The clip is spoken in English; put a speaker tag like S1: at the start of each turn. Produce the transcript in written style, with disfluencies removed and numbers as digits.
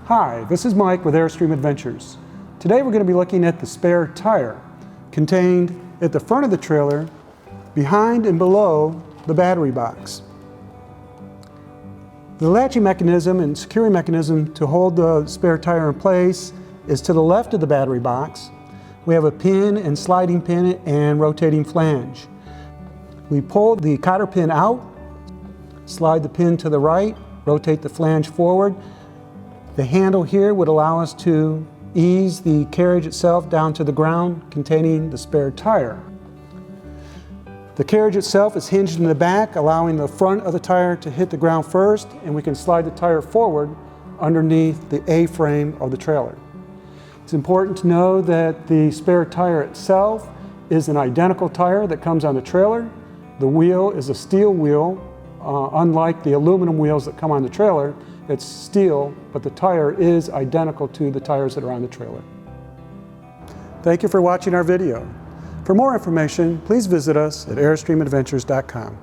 S1: Hi, this is Mike with Airstream Adventures. Today we're going to be looking at the spare tire contained at the front of the trailer, behind and below the battery box. The latching mechanism and securing mechanism to hold the spare tire in place is to the left of the battery box. We have a pin and sliding pin and rotating flange. We pull the cotter pin out, slide the pin to the right, rotate the flange forward. The handle here would allow us to ease the carriage itself down to the ground containing the spare tire. The carriage itself is hinged in the back, allowing the front of the tire to hit the ground first, and we can slide the tire forward underneath the A-frame of the trailer. It's important to know that the spare tire itself is an identical tire that comes on the trailer. The wheel is a steel wheel, unlike the aluminum wheels that come on the trailer. It's steel, but the tire is identical to the tires that are on the trailer. Thank you for watching our video. For more information, please visit us at airstreamadventures.com.